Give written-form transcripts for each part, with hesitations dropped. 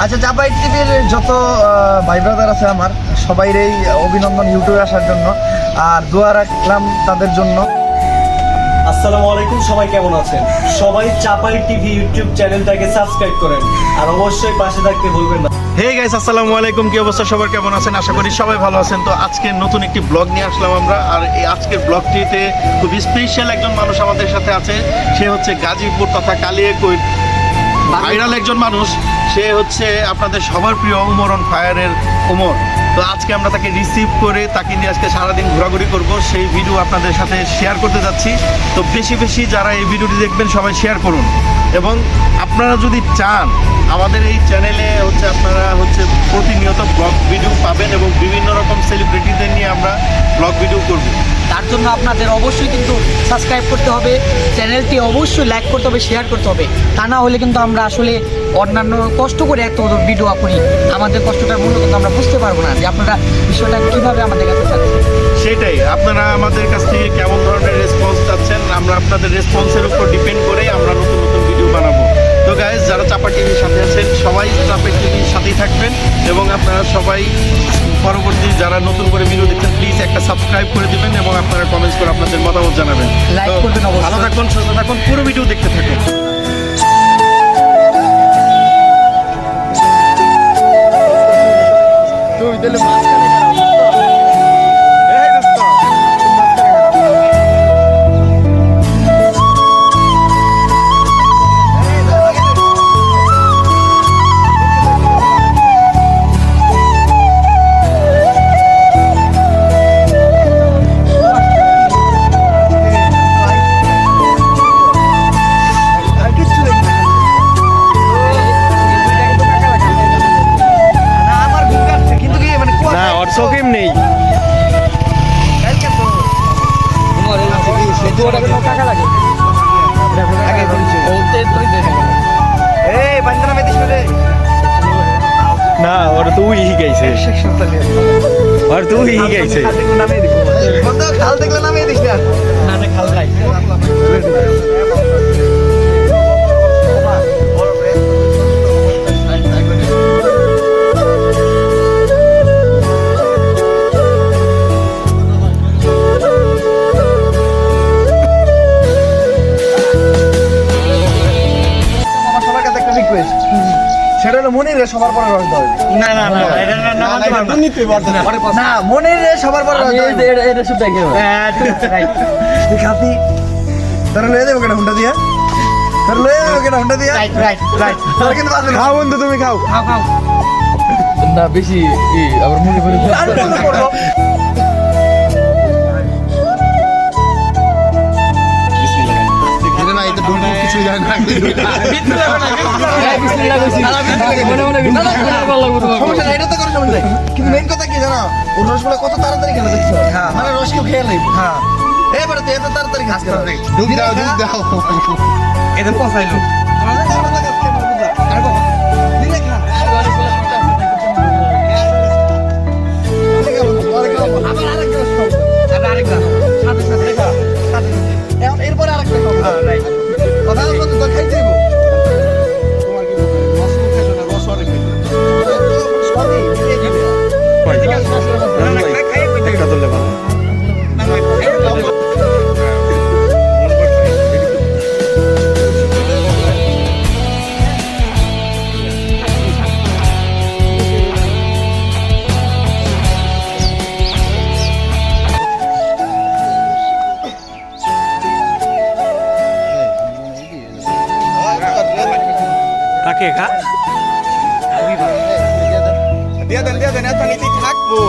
আচ্ছা, চাপাই টিভির যত ভাই ব্রাদার আছে আমার সবাইরই অভিনন্দন ইউটিউবে আসার জন্য, আর দোয়া রাখলাম তাদের জন্য। আসসালামু আলাইকুম, সবাই কেমন আছেন? সবাই চাপাই টিভি ইউটিউব চ্যানেলটাকে সাবস্ক্রাইব করেন আর অবশ্যই পাশে থাকতে ভুলবেন না। হে গাইস, আসসালামু আলাইকুম। কি অবস্থা সবার, কেমন আছেন? আশা করি সবাই ভালো আছেন। তো আজকে নতুন একটি ব্লগ নিয়ে আসলাম আমরা, আর এই আজকের ব্লগটিতে খুব স্পেশাল একজন মানুষ আমাদের সাথে আছে। সে হচ্ছে গাজীপুর তথা কালিয়াকৈর ভাইরাল একজন মানুষ। সে হচ্ছে আপনাদের সবার প্রিয় উমর অন ফায়ারের উমর। তো আজকে আমরা তাকে রিসিভ করে তাকে নিয়ে আজকে সারাদিন ঘোরাঘুরি করব, সেই ভিডিও আপনাদের সাথে শেয়ার করতে যাচ্ছি। তো বেশি বেশি যারা এই ভিডিওটি দেখবেন সবাই শেয়ার করুন, এবং আপনারা যদি চান আমাদের এই চ্যানেলে হচ্ছে আপনারা হচ্ছে প্রতিনিয়ত ব্লগ ভিডিও পাবেন, এবং বিভিন্ন রকম সেলিব্রিটিদের নিয়ে আমরা ব্লগ ভিডিও করব। তার জন্য আপনাদের অবশ্যই কিন্তু সাবস্ক্রাইব করতে হবে, চ্যানেলটি অবশ্যই লাইক করতে হবে, শেয়ার করতে হবে। তা না হলে কিন্তু আমরা আসলে অন্যান্য কষ্ট করে এত ভিডিও করি, আমাদের কষ্টটার মূল্য কিন্তু আমরা বুঝতে পারবো না যে আপনারা বিষয়টা কীভাবে আমাদের কাছে চাচ্ছেন। সেটাই, আপনারা আমাদের কাছ থেকে কেমন ধরনের রেসপন্স চাচ্ছেন, আমরা আপনাদের রেসপন্সের উপর ডিপেন্ড করেই আমরা নতুন নতুন ভিডিও বানাবো। তো গাইস, যারা চাপা টিভির সাথে আছেন সবাই চাপা টিভির সাথেই থাকবেন, এবং আপনারা সবাই পরবর্তী যারা নতুন করে ভিডিও দেখছেন প্লিজ একটা সাবস্ক্রাইব করে দিবেন, এবং আপনারা কমেন্টস করে আপনাদের মতামত জানাবেন। লাইক তো করবেন অবশ্যই। ভালো থাকুন, সুস্থ থাকুন, পুরো ভিডিও দেখতে থাকুন। চোখেম নেই। না, ওরা তো উই শিখাইছে, ওরা তো উই শিখাইছে। খাল দেখলে নামিয়ে দিস না। না খাল খাই সেটা হলো মনিরে সবার পরে রস দেওয়া হবে। না না না এটা না না না, মনিরে সবার পরে রস দেওয়া হবে। এটা শুধু দেখে তুই খাতি তারা লয়ে দেবো কেনা হুন্ডা দিয়া, তারা লয়ে দেবো কেনা হুন্ডা দিয়া। রাইট রাইট রাইট তারা কিন্তু বাঁচবে না। খাও বন্ধু, তুমি খাও। খাও খাও না বেশি আবার মনে করে আর বন্ধ করবো। সমস্যা নাই, এটা তো কোনো সমস্যা নাই। কিন্তু মেইন কথা কি জানো, ও রসগুলো কত তাড়াতাড়ি খেলে দেখছো, মানে রস কেউ খেয়ে নেই। হ্যাঁ, এবারে তো এত তাড়াতাড়ি খাস কেন? ডুব দাও। এদের পছাইলো এরপরে আরেকটা কথা খাইতে দেবো। একটা ধরলে ভালো। কাকে খা দিয়ে দেন এত নিচে থাকবো।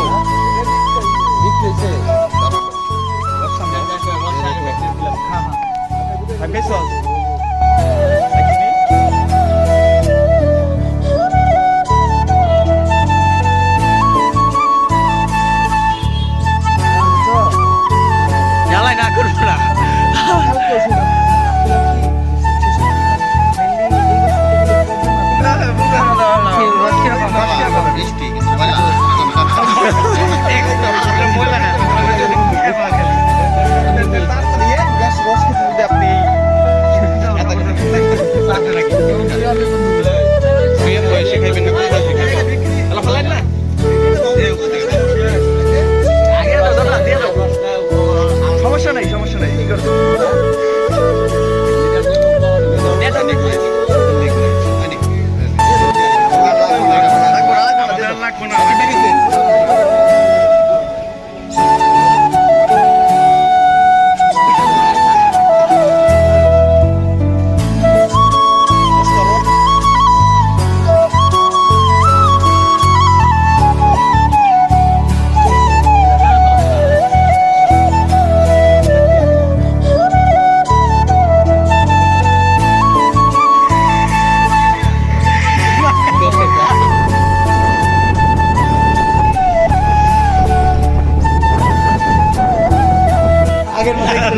জ্বালাই না করবো না। আপনি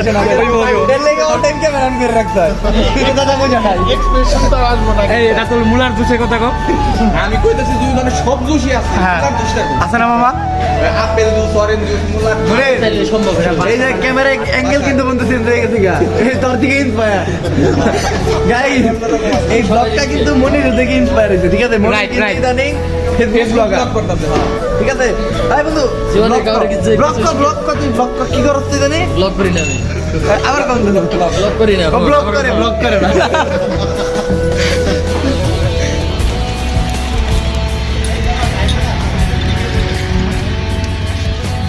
বোঝে না এর লেগে অল টাইম ক্যামেরা অন করে রাখতে হয় এই কথা বোঝে না এক্সপ্রেশন তো আসবো না এই এটা তো মুলার জুসের কথা কও আমি কইতেছি দুই মানে সব জুসই আছে তার জুসটা আছে না মামা আপেল জুস অরেঞ্জ জুস মুলা তাহলে সম্ভব এই যে ক্যামেরা অ্যাঙ্গেল কিন্তু বন্ধু চেঞ্জ হয়ে গেছে গা তোর থেকে ইন্সপায়ার গাইস এই ব্লগটা কিন্তু মনির থেকে ইন্সপায়ার হয়েছে ঠিক আছে মনির কিন্তু ইদানিং ফেসবুক ব্লগার করতেছে ঠিক আছে ভাই বন্ধু জীবনে কাউরে কিছু ব্লগ কর তুই ব্লগ কর কি করছ তুই জানি ব্লগ করি না আমি আবার কোন ব্লগ করি না ব্লগ করে না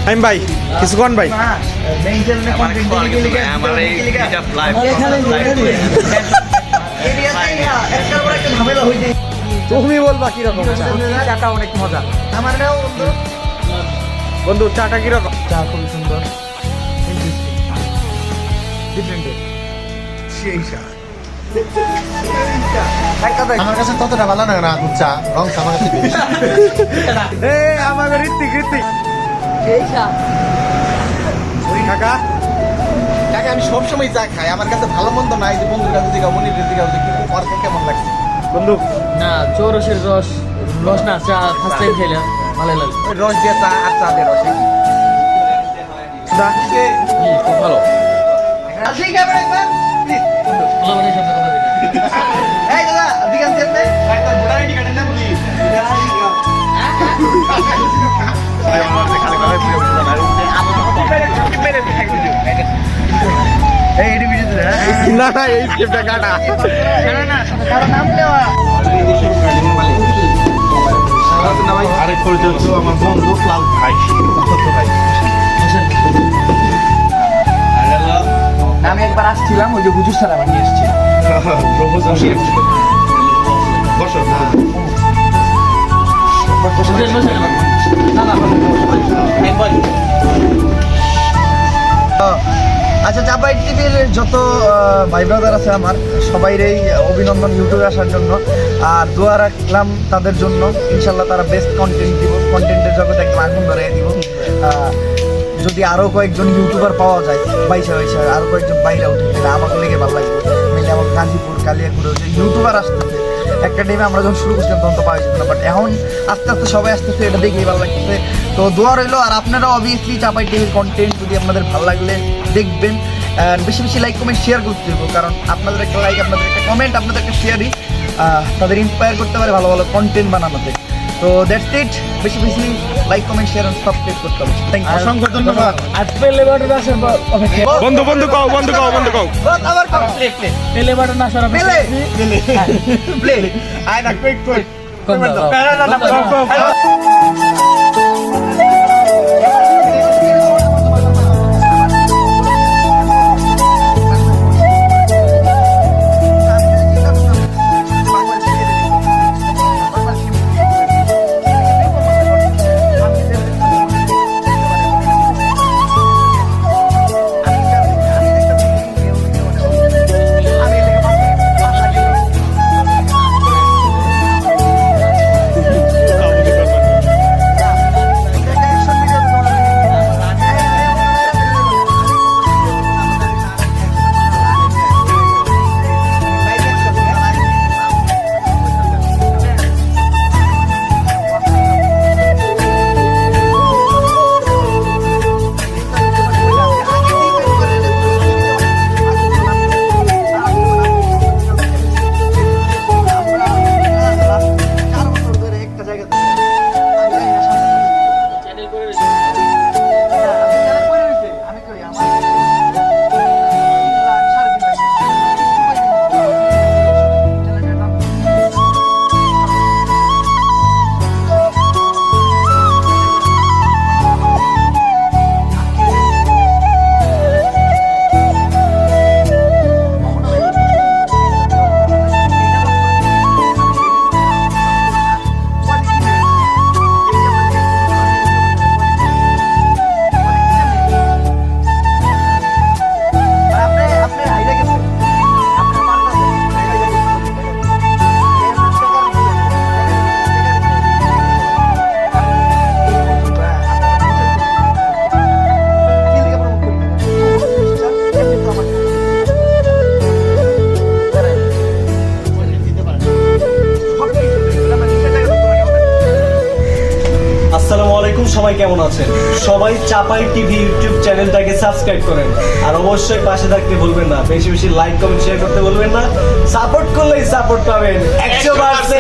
টাইম ভাই কিছু কোন ভাই তুমি বলবা কি রকম চাটা অনেক মজা আমার নাও বন্ধু বন্ধু চাটা কি রকম চা খুব সুন্দর ডিফারেন্ট সেই চা আমার কাছে ততটা ভালো লাগে না দুধ চা রং চা আমার কাছে বেশি। এ আমার ঋত্বিক কাকা কাকা আমি সবসময় চা খাই আমার কাছে ভালো মন্দ নাই যে বন্ধুর কাছে জিগা মনির জিগা কেমন লাগছে বন্ধু না চৌরসের রস না চা ফার্স্ট টাইম খাইলাম ভালো লাগে ওই রস দিয়ে চা আর চা দিয়ে রস খুব ভালো আসি ক্যামেরা একবার প্লিজ ভালো মানে সব কথা বলি এই দাদা দিগান চেপে একটা বুড়া আইডি কাটেন না প্লিজ এই এডি ভিডিও দে না না এই স্ক্রিপ্টটা কাটা না কারো নাম নেওয়া আরেক পরিচয় হচ্ছে আমার বন্ধু ক্লাউড ভাই ভাই আমি একবার আসছিলাম ওই যে হুজুর স্যার আমার নিয়ে এসেছে বসো আচ্ছা চাপাই টিভির যত ভাই ব্রাদার আছে আমার সবাইরই অভিনন্দন ইউটিউবে আসার জন্য আর দোয়া রাখলাম তাদের জন্য ইনশাল্লাহ তারা বেস্ট কন্টেন্ট দিব কন্টেন্টের জগতে একদম আগুন ধরিয়ে দিব যদি আরও কয়েকজন ইউটিউবার পাওয়া যায় বাইশে আরও কয়েকজন বাইরে উঠে তাহলে আমাকে লেগে ভালো লাগবে মিলে আমার গাজীপুর কালিয়াকুড়ে যে ইউটিউবার আসতেছে একটা টাইমে আমরা যখন শুরু করছিলাম তখন তো পাওয়া যেত না বাট এখন আস্তে আস্তে সবাই আসতেছে এটা দেখেই ভালো লাগতেছে তো দোয়া রইলো আর আপনারা অবভিয়াসলি চাপাই টিভির কন্টেন্ট যদি আপনাদের ভালো লাগলে দেখবেন বেশি বেশি লাইক কমেন্ট শেয়ার করতে দেবো কারণ আপনাদের একটা লাইক আপনাদের একটা কমেন্ট আপনাদের একটা শেয়ারই তাদের ইন্সপায়ার করতে পারে ভালো ভালো কন্টেন্ট বানানোতে তো দ্যাটস ইট বেশি বেশি like comment share and subscribe করতে হবে থ্যাংক ইউ অসংখ্য ধন্যবাদ আর প্লে বাটন আসার অপেক্ষা বন্ধু কও আবার প্লে প্লে প্লে বাটন আসার প্লে প্লে আয় না কুইক কুইক অপেক্ষা সবাই কেমন আছেন? সবাই চাপাই টিভি ইউটিউব চ্যানেলটাকে সাবস্ক্রাইব করেন আর অবশ্যই পাশে থাকতে ভুলবেন না। বেশি বেশি লাইক কমেন্ট শেয়ার করতে ভুলবেন না। সাপোর্ট করলেই সাপোর্ট পাবেন 100%।